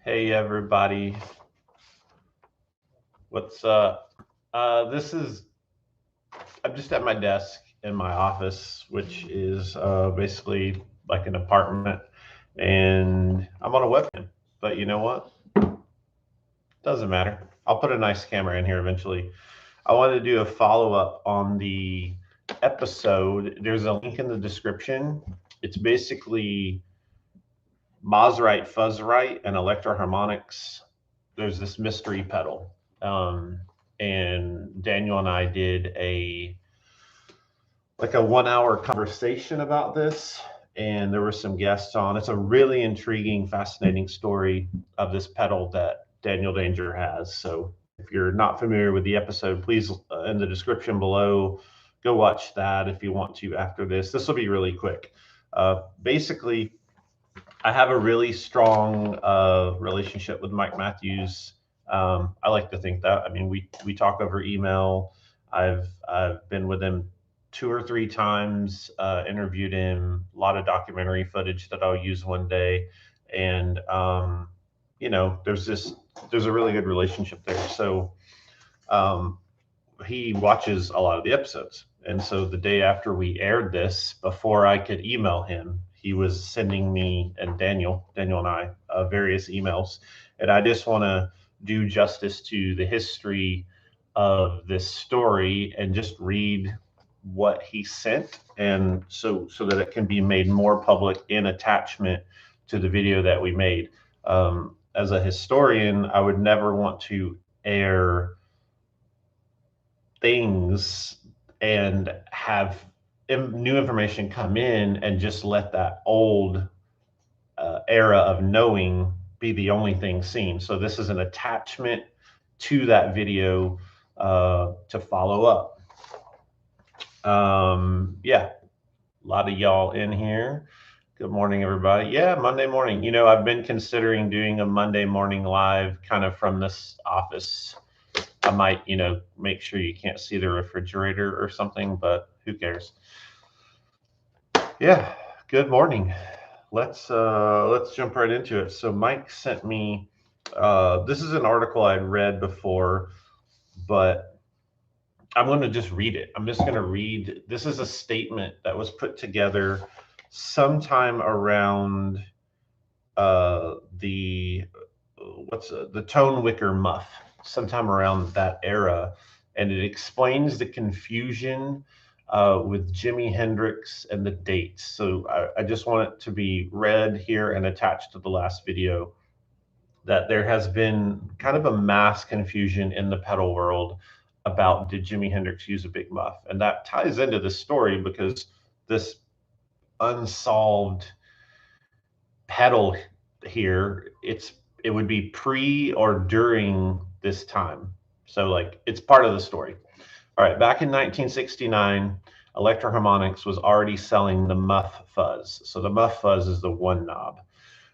Hey everybody, what's up? I'm just at my desk in my office, which is basically like an apartment, and I'm on a webcam. But you know what? Doesn't matter. I'll put a nice camera in here eventually. I wanted to do a follow up on the episode. There's a link in the description. It's basically Mosrite FUZZrite and Electro Harmonix. There's this mystery pedal. And Daniel and I did a 1 hour conversation about this, and there were some guests on. It's a really intriguing, fascinating story of this pedal that Daniel Danger has. So if you're not familiar with the episode, please in the description below, go watch that if you want to after this. This will be really quick. Basically, I have a really strong relationship with Mike Matthews. I like to think that. I mean, we talk over email. I've been with him 2 or 3 times, interviewed him, a lot of documentary footage that I'll use one day, and there's a really good relationship there. So he watches a lot of the episodes, and so the day after we aired this, before I could email him, he was sending me and Daniel and I various emails, and I just want to do justice to the history of this story and just read what he sent, and so that it can be made more public in attachment to the video that we made. As a historian, I would never want to air things and have new information come in and just let that old era of knowing be the only thing seen. So this is an attachment to that video to follow up. Yeah, a lot of y'all in here. Good morning, everybody. Yeah, Monday morning. You know, I've been considering doing a Monday morning live kind of from this office. I might, make sure you can't see the refrigerator or something, but who cares? Yeah, good morning. Let's jump right into it. So Mike sent me this is an article I'd read before, but I'm going to just read it. I'm just going to read. This is a statement that was put together sometime around the Tone Wicker Muff, sometime around that era, and it explains the confusion with Jimi Hendrix and the dates. So I just want it to be read here and attached to the last video, that there has been kind of a mass confusion in the pedal world about, did Jimi Hendrix use a big muff? And that ties into the story because this unsolved pedal here, it would be pre or during this time. So like it's part of the story. All right, back in 1969, Electro Harmonix was already selling the Muff fuzz. So the Muff fuzz is the one knob,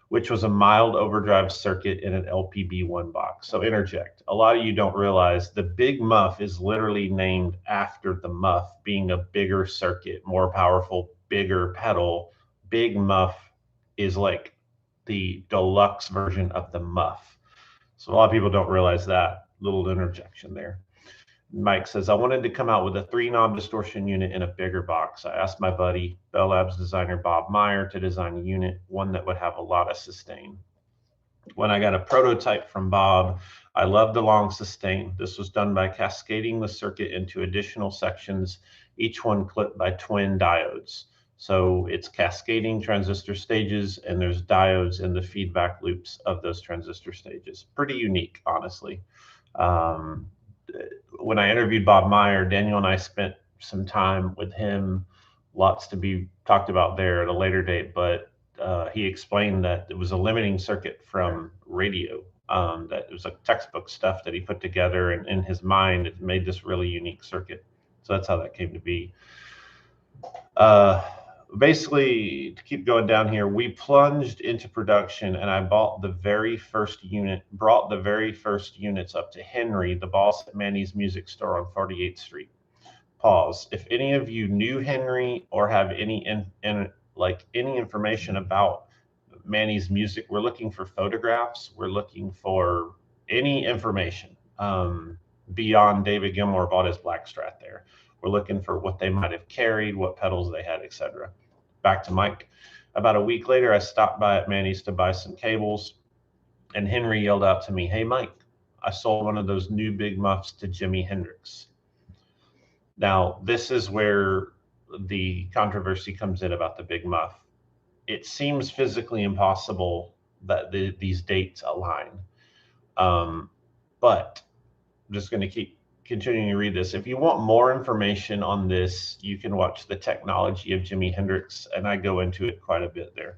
which was a mild overdrive circuit in an LPB1 box. So interject. A lot of you don't realize the Big Muff is literally named after the Muff being a bigger circuit, more powerful, bigger pedal. Big Muff is like the deluxe version of the Muff. So a lot of people don't realize that. Little interjection there. Mike says, I wanted to come out with a 3-knob distortion unit in a bigger box. I asked my buddy, Bell Labs designer Bob Meyer, to design a unit, one that would have a lot of sustain. When I got a prototype from Bob, I loved the long sustain. This was done by cascading the circuit into additional sections, each one clipped by twin diodes. So it's cascading transistor stages, and there's diodes in the feedback loops of those transistor stages. Pretty unique, honestly. When I interviewed Bob Meyer, Daniel and I spent some time with him, lots to be talked about there at a later date, but he explained that it was a limiting circuit from radio, that it was like textbook stuff that he put together, and in his mind, it made this really unique circuit. So that's how that came to be. Basically, to keep going down here, we plunged into production, and I brought the very first units up to Henry, the boss at Manny's Music Store on 48th Street. Pause. If any of you knew Henry or have any information about Manny's music. We're looking for photographs. We're looking for any information beyond David Gilmour bought his black Strat there. We're looking for what they might have carried, what pedals they had, etc. Back to Mike. About a week later, I stopped by at Manny's to buy some cables, and Henry yelled out to me, "Hey, Mike, I sold one of those new big muffs to Jimi Hendrix." Now, this is where the controversy comes in about the big muff. It seems physically impossible that these dates align. But I'm just going to keep continuing to read this. If you want more information on this, you can watch The Technology of Jimi Hendrix, and I go into it quite a bit there.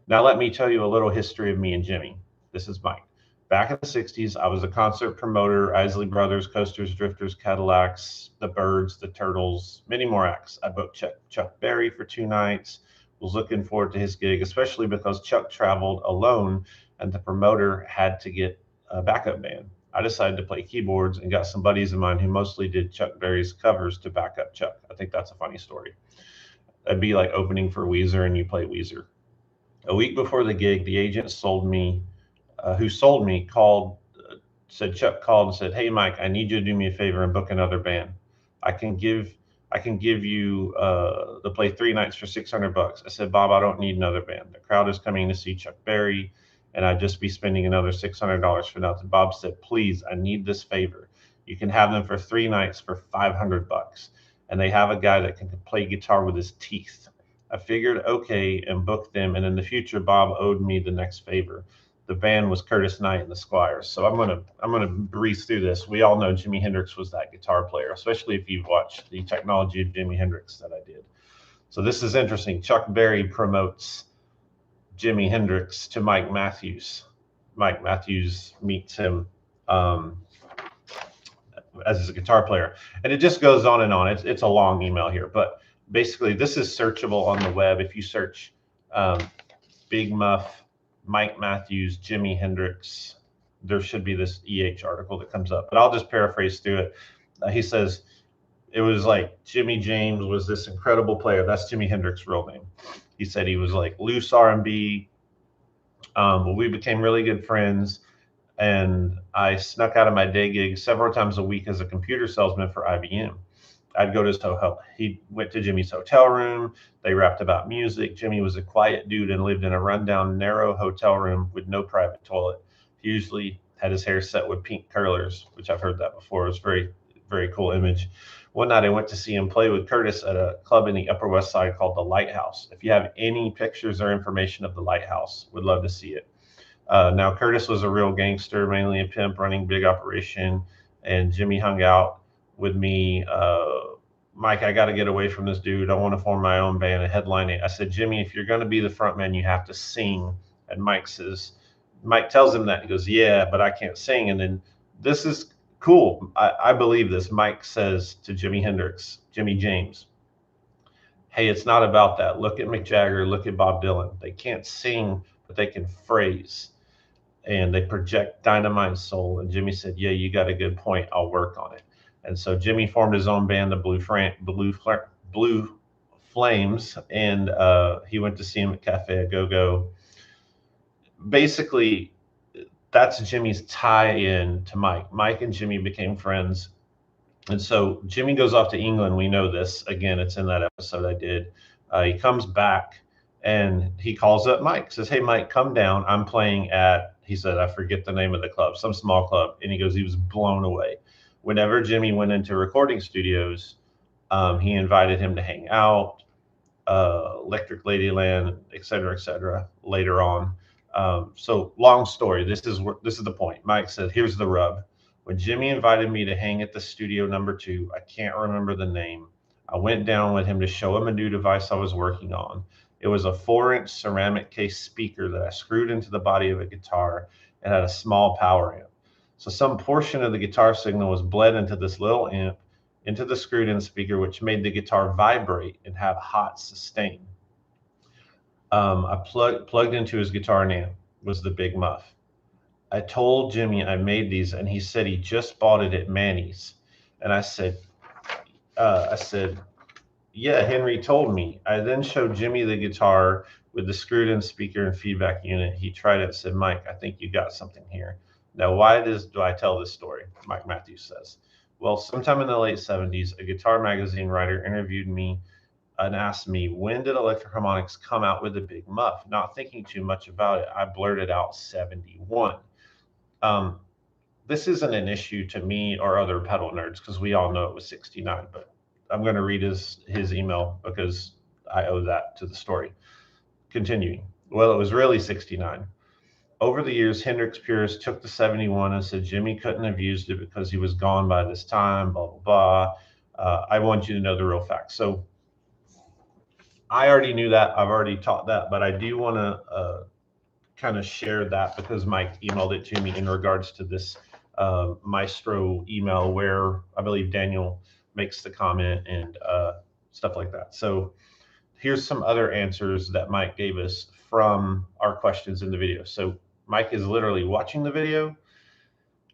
Now, let me tell you a little history of me and Jimi. This is Mike. Back in the 60s, I was a concert promoter, Isley Brothers, Coasters, Drifters, Cadillacs, the Byrds, the Turtles, many more acts. I booked Chuck Berry for 2 nights, was looking forward to his gig, especially because Chuck traveled alone and the promoter had to get a backup band. I decided to play keyboards and got some buddies of mine who mostly did Chuck Berry's covers to back up Chuck. I think that's a funny story. It'd be like opening for Weezer and you play Weezer. A week before the gig, the agent who sold me Chuck called and said, "Hey, Mike, I need you to do me a favor and book another band. I can give you to play 3 nights for $600." I said, "Bob, I don't need another band. The crowd is coming to see Chuck Berry, and I'd just be spending another $600 for nothing." Bob said, "Please, I need this favor. You can have them for 3 nights for $500, and they have a guy that can play guitar with his teeth." I figured okay and booked them, and in the future, Bob owed me the next favor. The band was Curtis Knight and the Squires. So I'm gonna breeze through this. We all know Jimi Hendrix was that guitar player, especially if you've watched The Technology of Jimi Hendrix that I did. So this is interesting. Chuck Berry promotes Jimi Hendrix to Mike Matthews. Mike Matthews meets him as a guitar player, and it just goes on and on. It's a long email here, but basically this is searchable on the web. If you search Big Muff, Mike Matthews, Jimi Hendrix, there should be this article that comes up, but I'll just paraphrase through it. He says, it was like Jimmy James was this incredible player. That's Jimi Hendrix's real name. He said he was like loose R&B. But we became really good friends, and I snuck out of my day gig several times a week as a computer salesman for IBM. I'd go to his hotel. He went to Jimmy's hotel room. They rapped about music. Jimmy was a quiet dude and lived in a rundown, narrow hotel room with no private toilet. He usually had his hair set with pink curlers, which I've heard that before. It was very, very cool image. One night I went to see him play with Curtis at a club in the Upper West Side called The Lighthouse. If you have any pictures or information of The Lighthouse, would love to see it. Now, Curtis was a real gangster, mainly a pimp running big operation, and Jimmy hung out with me. Mike, I got to get away from this dude. I want to form my own band and headline it. I said, Jimmy, if you're going to be the front man, you have to sing. And Mike tells him that. He goes, yeah, but I can't sing. And then this is cool. I believe this. Mike says to Jimi James, hey, it's not about that. Look at Mick Jagger. Look at Bob Dylan. They can't sing, but they can phrase. And they project dynamite soul. And Jimmy said, yeah, you got a good point. I'll work on it. And so Jimmy formed his own band, the Blue Flames, and he went to see him at Cafe A Go-Go. Basically, that's Jimmy's tie-in to Mike. Mike and Jimmy became friends. And so Jimmy goes off to England. We know this. Again, it's in that episode I did. He comes back, and he calls up Mike, says, hey, Mike, come down. I'm playing at, he said, I forget the name of the club, some small club. And he goes, he was blown away. Whenever Jimmy went into recording studios, he invited him to hang out, Electric Ladyland, et cetera, later on. So long story. This is the point. Mike said, here's the rub. When Jimmy invited me to hang at the studio number 2, I can't remember the name. I went down with him to show him a new device I was working on. It was a 4-inch ceramic case speaker that I screwed into the body of a guitar and had a small power amp. So some portion of the guitar signal was bled into this little amp, into the screwed-in speaker, which made the guitar vibrate and have hot sustain. I plugged into his guitar amp was the Big Muff. I told Jimmy I made these, and he said he just bought it at Manny's. And I said, yeah, Henry told me. I then showed Jimmy the guitar with the screwed in speaker and feedback unit. He tried it and said, Mike, I think you got something here. Now, why do I tell this story? Mike Matthews says, well, sometime in the late 70s, a guitar magazine writer interviewed me and asked me, when did Electro Harmonix come out with the big muff? Not thinking too much about it, I blurted out 71. This isn't an issue to me or other pedal nerds because we all know it was 69, but I'm going to read his email because I owe that to the story. Continuing. Well, it was really 69. Over the years, Hendrix purists took the 71 and said Jimi couldn't have used it because he was gone by this time, blah, blah, blah. I want you to know the real facts. So I already knew that. I've already taught that, but I do want to kind of share that because Mike emailed it to me in regards to this Maestro email where I believe Daniel makes the comment and stuff like that. So here's some other answers that Mike gave us from our questions in the video. So Mike is literally watching the video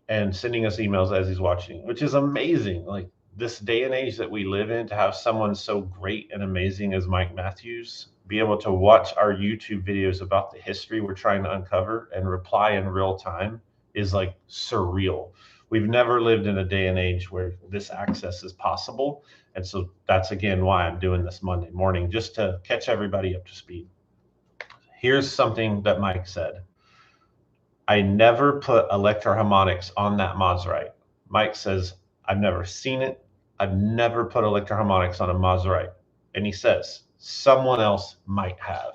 and sending us emails as he's watching, which is amazing. Like this day and age that we live in, to have someone so great and amazing as Mike Matthews be able to watch our YouTube videos about the history we're trying to uncover and reply in real time is like surreal. We've never lived in a day and age where this access is possible. And so that's again why I'm doing this Monday morning, just to catch everybody up to speed. Here's something that Mike said. I never put Electro Harmonix on that Mosrite. Mike says, I've never seen it. I've never put Electro Harmonix on a Mosrite. And he says, someone else might have.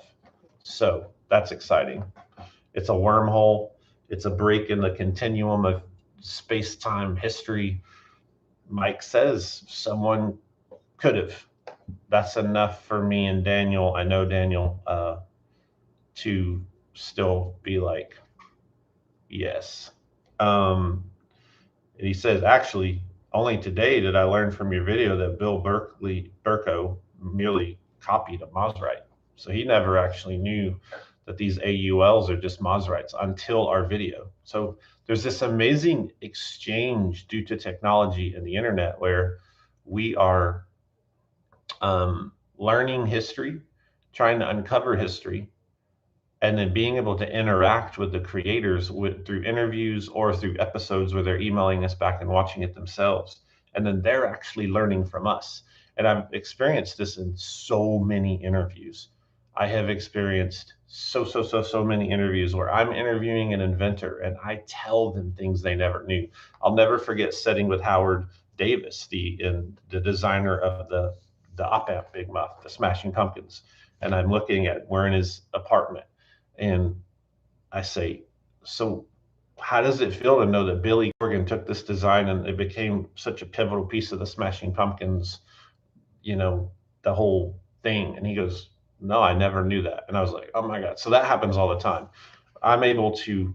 So that's exciting. It's a wormhole. It's a break in the continuum of space-time history. Mike says someone could have. That's enough for me and Daniel. I know Daniel to still be like, yes. And he says, actually, only today did I learn from your video that Bill Burko merely copied a Mosrite. So he never actually knew that these AULs are just Mosrites until our video. So there's this amazing exchange due to technology and the internet where we are learning history, trying to uncover history, and then being able to interact with the creators through interviews or through episodes where they're emailing us back and watching it themselves. And then they're actually learning from us. And I've experienced this in so many interviews. I have experienced so many interviews where I'm interviewing an inventor and I tell them things they never knew. I'll never forget sitting with Howard Davis, the designer of the op-amp Big Muff, the Smashing Pumpkins. And I'm looking at, we're in his apartment. And I say, so how does it feel to know that Billy Corgan took this design and it became such a pivotal piece of the Smashing Pumpkins, you know, the whole thing? And he goes, no, I never knew that. And I was like, oh my God. So that happens all the time. I'm able to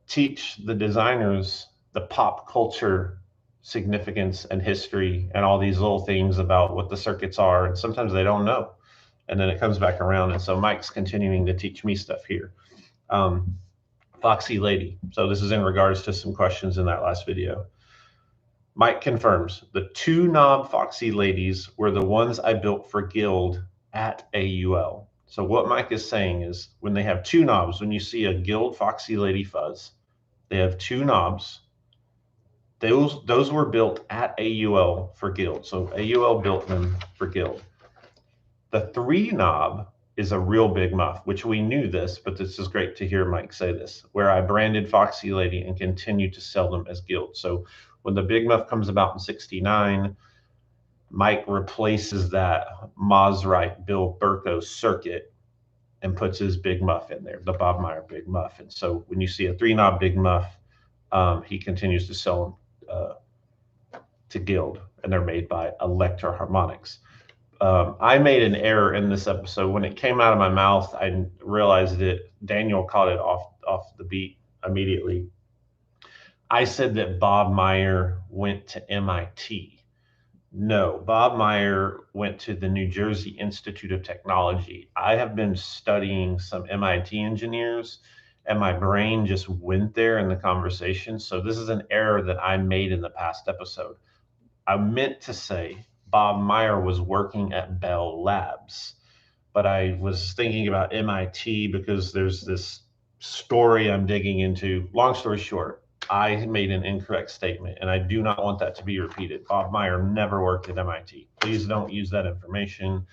teach the designers the pop culture significance and history and all these little things about what the circuits are. And sometimes they don't know. And then it comes back around. And so Mike's continuing to teach me stuff here. Foxy Lady. So this is in regards to some questions in that last video. Mike confirms the 2 knob Foxy Ladies were the ones I built for Guild at AUL. So what Mike is saying is when they have 2 knobs, when you see a Guild Foxy Lady fuzz, they have 2 knobs. Those were built at AUL for Guild. So AUL built them for Guild. The 3 knob is a real big muff, which we knew this, but this is great to hear Mike say this, where I branded Foxy Lady and continue to sell them as Guild. So when the big muff comes about in 69, Mike replaces that Mosrite Bill Burko circuit and puts his big muff in there, the Bob Meyer big muff. And so when you see a 3 knob big muff, he continues to sell them to Guild, and they're made by Electro Harmonix. I made an error in this episode. When it came out of my mouth, I realized it. Daniel caught it off the beat immediately. I said that Bob Meyer went to MIT. No, Bob Meyer went to the New Jersey Institute of Technology. I have been studying some MIT engineers, and my brain just went there in the conversation. So this is an error that I made in the past episode. I meant to say Bob Meyer was working at Bell Labs. but I was thinking about MIT because there's this story I'm digging into. Long story short, I made an incorrect statement, and I do not want that to be repeated. Bob Meyer never worked at MIT. Please don't use that information.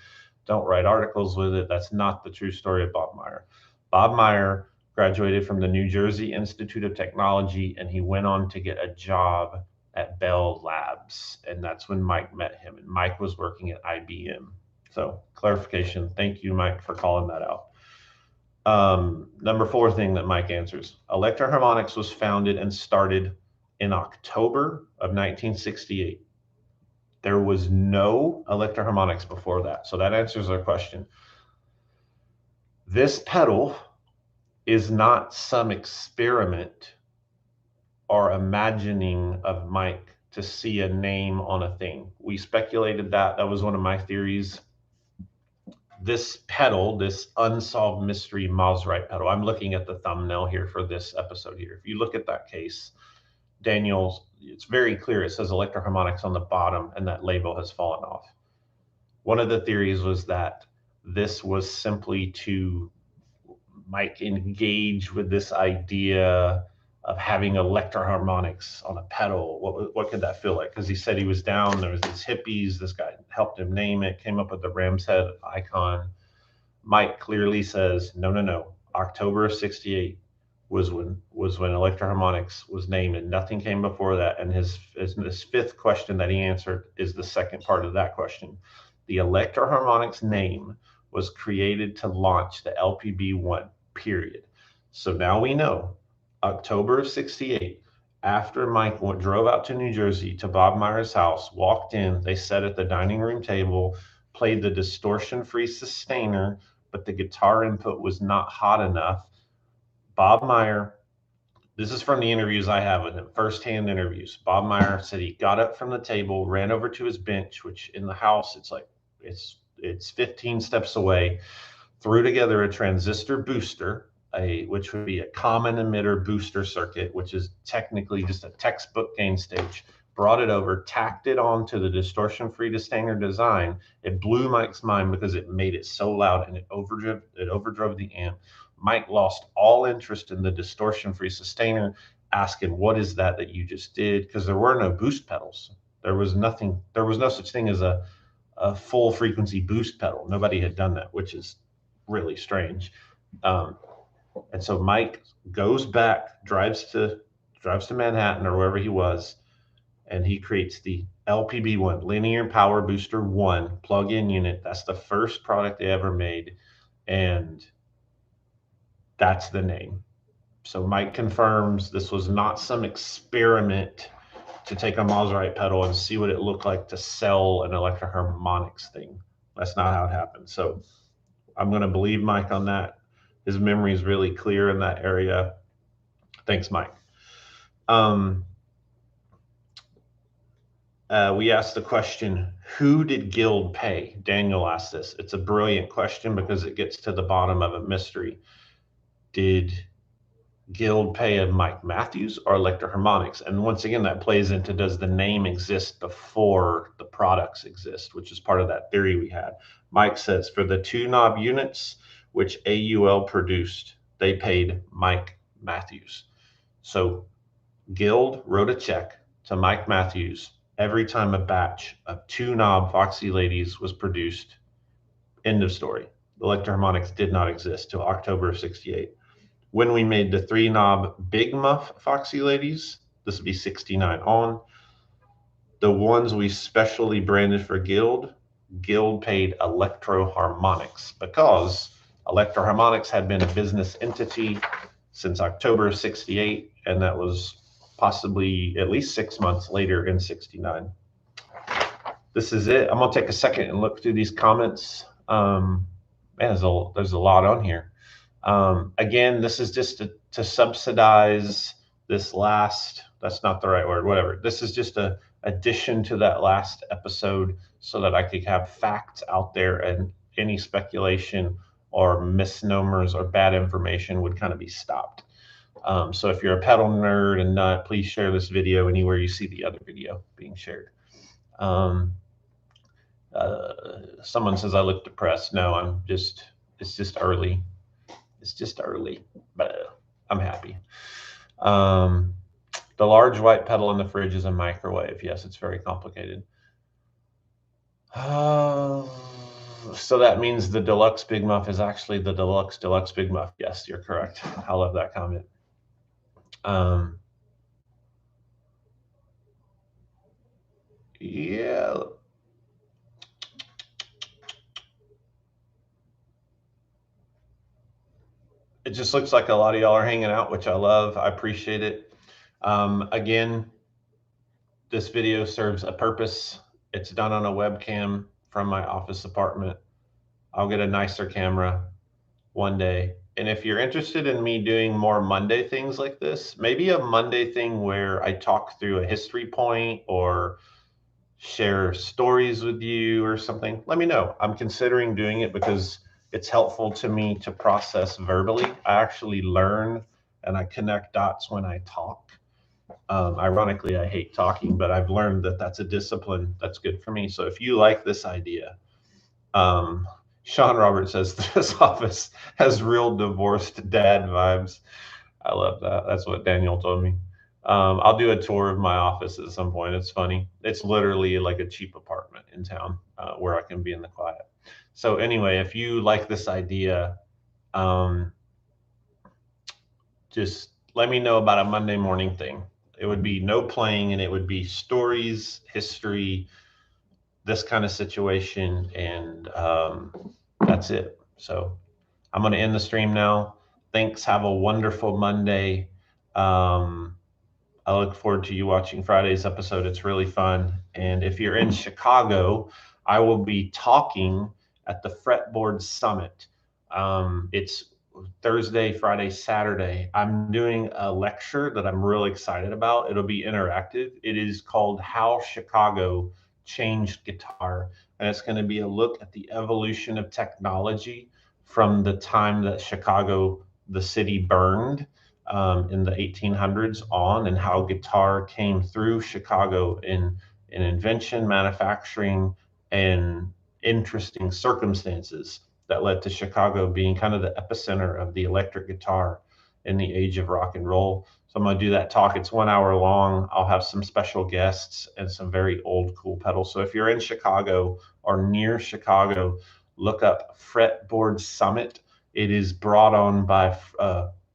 Don't write articles with it. That's not the true story of Bob Meyer. Bob Meyer graduated from the New Jersey Institute of Technology, and he went on to get a job at Bell Labs. And that's when Mike met him. And Mike was working at IBM. So clarification. Thank you, Mike, for calling that out. Number 4 thing that Mike answers. Electro Harmonix was founded and started in October of 1968. There was no Electro Harmonix before that. So that answers our question. This pedal is not some experiment or imagining of Mike to see a name on a thing. We speculated that. That was one of my theories. This pedal, this unsolved mystery Mosrite pedal, I'm looking at the thumbnail here for this episode here. If you look at that case, Daniel's, it's very clear. It says Electro Harmonix on the bottom, and that label has fallen off. One of the theories was that this was simply to Mike engage with this idea of having Electro Harmonix on a pedal. What could that feel like? Because he said he was down. There was these hippies. This guy helped him name it. Came up with the ram's head icon. Mike clearly says, no. October of '68 was when Electro Harmonix was named, and nothing came before that. And his 5th question that he answered is the second part of that question. The Electro Harmonix name was created to launch the LPB1, period. So now we know, October of '68, after Mike drove out to New Jersey to Bob Meyer's house, walked in, they sat at the dining room table, played the distortion-free sustainer, but the guitar input was not hot enough. Bob Meyer, this is from the interviews I have with him, firsthand interviews. Bob Meyer said he got up from the table, ran over to his bench, which in the house, it's 15 steps away, threw together a transistor booster, which would be a common emitter booster circuit, which is technically just a textbook gain stage, brought it over, tacked it onto the distortion-free sustainer design. It blew Mike's mind because it made it so loud and it overdrove the amp. Mike lost all interest in the distortion-free sustainer, asking, what is that you just did? Because there were no boost pedals. There was no such thing as a full frequency boost pedal. Nobody had done that, which is really strange. And so Mike goes back, drives to Manhattan or wherever he was, and he creates the LPB1, Linear Power Booster 1 plug-in unit. That's the first product they ever made, and that's the name. So Mike confirms this was not some experiment to take a Mosrite pedal and see what it looked like to sell an Electro Harmonix thing. That's not how it happened. So I'm going to believe Mike on that. His memory is really clear in that area. Thanks, Mike. We asked the question, who did Guild pay? Daniel asked this. It's a brilliant question because it gets to the bottom of a mystery. Did Guild pay of Mike Matthews or Electro Harmonix? And once again, that plays into, does the name exist before the products exist, which is part of that theory we had. Mike says for the 2-knob units, which AUL produced, they paid Mike Matthews. So Guild wrote a check to Mike Matthews every time a batch of 2-knob Foxy Ladies was produced. End of story. Electro Harmonix did not exist till October of '68. When we made the 3-knob Big Muff Foxy Ladies, this would be '69 on, the ones we specially branded for Guild paid Electro Harmonix because Electro Harmonix had been a business entity since October of '68, and that was possibly at least 6 months later in '69. This is it. I'm going to take a second and look through these comments. Man, there's a lot on here. Again, this is just to subsidize this last, that's not the right word, whatever. This is just a addition to that last episode so that I could have facts out there, and any speculation or misnomers or bad information would kind of be stopped. So if you're a pedal nerd and nut, please share this video anywhere you see the other video being shared. Someone says I look depressed. No, it's just early. It's just early, but I'm happy. The large white pedal in the fridge is a microwave. Yes, it's very complicated. So that means the deluxe Big Muff is actually the deluxe Big Muff. Yes, you're correct. I love that comment. Yeah. It just looks like a lot of y'all are hanging out, which I love. I appreciate it. Again, this video serves a purpose. It's done on a webcam from my office apartment. I'll get a nicer camera one day. And if you're interested in me doing more Monday things like this, maybe a Monday thing where I talk through a history point or share stories with you or something, let me know. I'm considering doing it because it's helpful to me to process verbally. I actually learn and I connect dots when I talk. Ironically, I hate talking, but I've learned that that's a discipline that's good for me. So if you like this idea, Sean Roberts says this office has real divorced dad vibes. I love that. That's what Daniel told me. I'll do a tour of my office at some point. It's funny. It's literally like a cheap apartment in town where I can be in the quiet. So anyway, if you like this idea, just let me know about a Monday morning thing. It would be no playing, and it would be stories, history, this kind of situation, and that's it. So I'm going to end the stream now. Thanks. Have a wonderful Monday. I look forward to you watching Friday's episode. It's really fun. And if you're in Chicago, I will be talking at the Fretboard Summit. It's Thursday, Friday, Saturday. I'm doing a lecture that I'm really excited about. It'll be interactive. It is called How Chicago Changed Guitar. And it's going to be a look at the evolution of technology from the time that Chicago, the city, burned in the 1800s on, and how guitar came through Chicago in invention, manufacturing, and interesting circumstances that led to Chicago being kind of the epicenter of the electric guitar in the age of rock and roll. So I'm going to do that talk. It's 1 hour long. I'll have some special guests and some very old cool pedals. So if you're in Chicago or near Chicago, look up Fretboard Summit. It is brought on by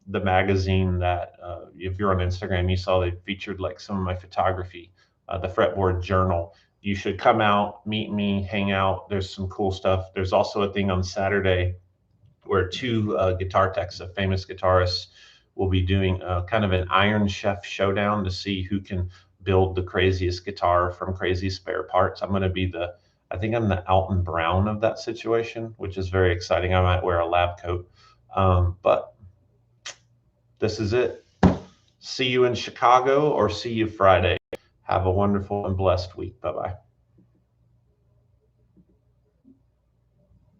the magazine that if you're on Instagram, you saw they featured like some of my photography, the Fretboard Journal. You should come out, meet me, hang out. There's some cool stuff. There's also a thing on Saturday where two guitar techs, famous guitarists, will be doing kind of an Iron Chef showdown to see who can build the craziest guitar from crazy spare parts. I'm going to be I think I'm the Alton Brown of that situation, which is very exciting. I might wear a lab coat, but this is it. See you in Chicago or see you Friday. Have a wonderful and blessed week. Bye-bye.